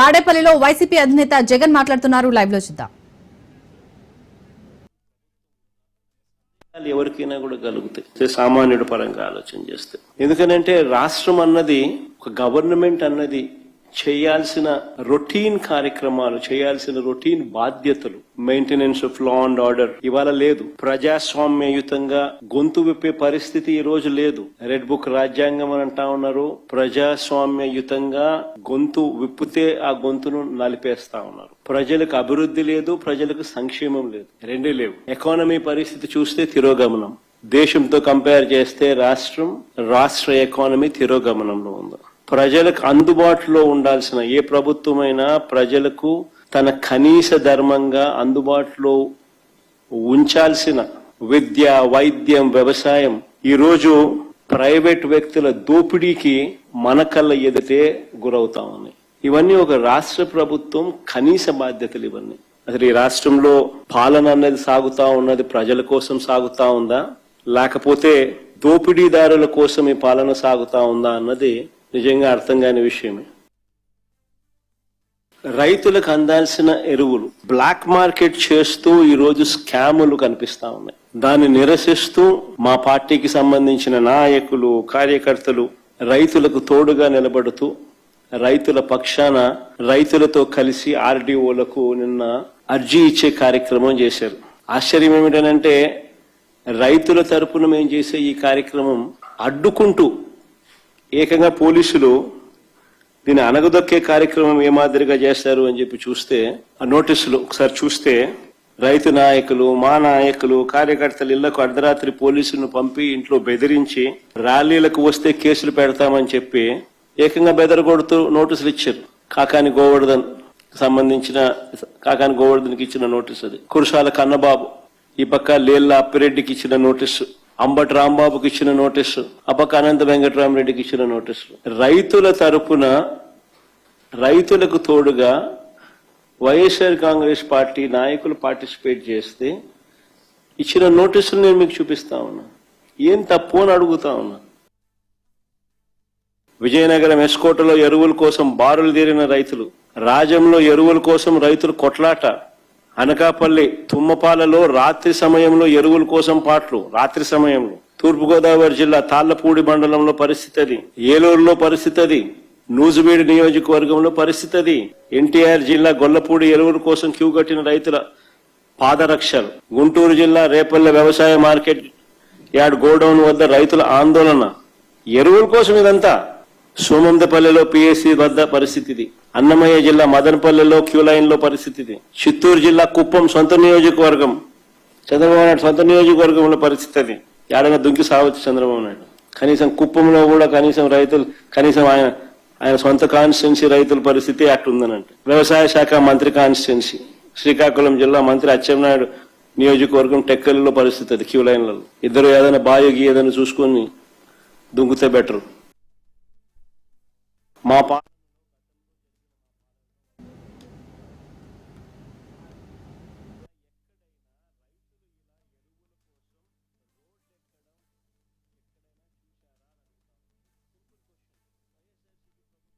తాడేపల్లిలో వైసీపీ అధినేత జగన్ మాట్లాడుతున్నారు. లైవ్ లో చూద్దాం. ఎవరికైనా కూడా కలుగుతాయి సామాన్యుడి పరంగా ఆలోచన చేస్తే. ఎందుకనంటే రాష్ట్రం అన్నది ఒక గవర్నమెంట్ అన్నది చేయాల్సిన రొటీన్ కార్యక్రమాలు, చేయాల్సిన రొటీన్ బాధ్యతలు, maintenance of law and order ఇవాళ లేదు. ప్రజాస్వామ్యయుతంగా గొంతు విప్పే పరిస్థితి ఈ రోజు లేదు. రెడ్ బుక్ రాజ్యాంగం అని అంటా ఉన్నారు. ప్రజాస్వామ్యయుతంగా గొంతు విప్పితే ఆ గొంతును నలిపేస్తా ఉన్నారు. ప్రజలకు అభివృద్ధి లేదు, ప్రజలకు సంక్షేమం లేదు, రెండే లేవు. ఎకానమీ పరిస్థితి చూస్తే తిరోగమనం. దేశంతో కంపేర్ చేస్తే రాష్ట్ర ఎకానమీ తిరోగమనంలో ఉంది. ప్రజలకు అందుబాటులో ఉండాల్సిన ఏ ప్రభుత్వమైనా ప్రజలకు తన కనీస ధర్మంగా అందుబాటులో ఉంచాల్సిన విద్య, వైద్యం, వ్యవసాయం ఈరోజు ప్రైవేట్ వ్యక్తుల దోపిడీకి మన కళ్ళ ఎదుటే గురవుతా ఉన్నాయి. ఇవన్నీ ఒక రాష్ట్ర ప్రభుత్వం కనీస బాధ్యతలు. ఇవన్నీ అసలు ఈ రాష్ట్రంలో పాలన అనేది సాగుతా ఉన్నది ప్రజల కోసం సాగుతా ఉందా, లేకపోతే దోపిడీదారుల కోసం ఈ పాలన సాగుతా ఉందా అన్నది నిజంగా అర్థం కాని విషయమే. రైతులకు అందాల్సిన ఎరువులు బ్లాక్ మార్కెట్ చేస్తూ ఈరోజు స్కాములు కనిపిస్తా ఉన్నాయి. దాన్ని నిరసిస్తూ మా పార్టీకి సంబంధించిన నాయకులు, కార్యకర్తలు రైతులకు తోడుగా నిలబడుతూ రైతుల పక్షాన రైతులతో కలిసి ఆర్డీఓలకు నిన్న అర్జీ ఇచ్చే కార్యక్రమం చేశారు. ఆశ్చర్యం ఏమిటనంటే రైతుల తరపున మేము చేసే ఈ కార్యక్రమం అడ్డుకుంటూ ఏకంగా పోలీసులు దీన్ని అనగదొక్కే కార్యక్రమం ఏ మాదిరిగా చేస్తారు అని చెప్పి చూస్తే ఆ నోటీసులు ఒకసారి చూస్తే రైతు నాయకులు, మా నాయకులు, కార్యకర్తలు ఇళ్లకు అర్ధరాత్రి పోలీసులను పంపి ఇంట్లో బెదిరించి ర్యాలీలకు వస్తే కేసులు పెడతామని చెప్పి ఏకంగా బెదరగొడుతూ నోటీసులు ఇచ్చారు. కాకాని గోవర్ధన్కి ఇచ్చిన నోటీసు అది. కురసాల కన్నబాబు, ఈ పక్క లేళ్ల అప్పిరెడ్డికి ఇచ్చిన నోటీసు, అంబటి రాంబాబుకి ఇచ్చిన నోటీసు, అపక అనంత వెంకటరామరెడ్డికి ఇచ్చిన నోటీసు. రైతుల తరపున రైతులకు తోడుగా వైఎస్ఆర్ కాంగ్రెస్ పార్టీ నాయకులు పార్టిసిపేట్ చేస్తే ఇచ్చిన నోటీసులు నేను మీకు చూపిస్తా ఉన్నా. ఏం తప్పు అని అడుగుతా ఉన్నా. విజయనగరం ఎస్కోటలో ఎరువుల కోసం బారులు తీరిన రైతులు, రాజంలో ఎరువుల కోసం రైతులు కొట్లాట, అనకాపల్లి తుమ్మపాలలో రాత్రి సమయంలో ఎరువుల కోసం పాటలు, రాత్రి సమయంలో తూర్పుగోదావరి జిల్లా తాళ్లపూడి మండలంలో పరిస్థితి అది, ఏలూరులో పరిస్థితి అది, నూజివీడు నియోజకవర్గంలో పరిస్థితి అది, ఎన్టీఆర్ జిల్లా గొల్లపూడి ఎరువుల కోసం క్యూ కట్టిన రైతుల పాదరక్షలు, గుంటూరు జిల్లా రేపల్లె వ్యవసాయ మార్కెట్ యార్డ్ గోడౌన్ వద్ద రైతుల ఆందోళన, ఎరువుల కోసం ఇదంతా. సోమందపల్లిలో పిఎస్సి వద్ద పరిస్థితి, అన్నమయ్య జిల్లా మదనపల్లిలో క్యూ లైన్ లో పరిస్థితి, చిత్తూరు జిల్లా కుప్పం సొంత నియోజకవర్గం, చంద్రబాబు నాయుడు సొంత నియోజకవర్గంలో పరిస్థితి అది. ఏడగా దుంకి సావచ్చు చంద్రబాబు నాయుడు. కనీసం కుప్పంలో కూడా కనీసం రైతులు, కనీసం ఆయన సొంత కాన్స్టిట్యున్సీ రైతుల పరిస్థితి అట్టుందనంటే. వ్యవసాయ శాఖ మంత్రి కాన్స్టిట్యున్సీ శ్రీకాకుళం జిల్లా మంత్రి అచ్చెన్నాయుడు నియోజకవర్గం టెక్కలిలో పరిస్థితి అది, క్యూ లైన్లలో. ఇద్దరు ఏదైనా బాయోగి ఏదైనా చూసుకొని దుంకుతే బెటర్. మా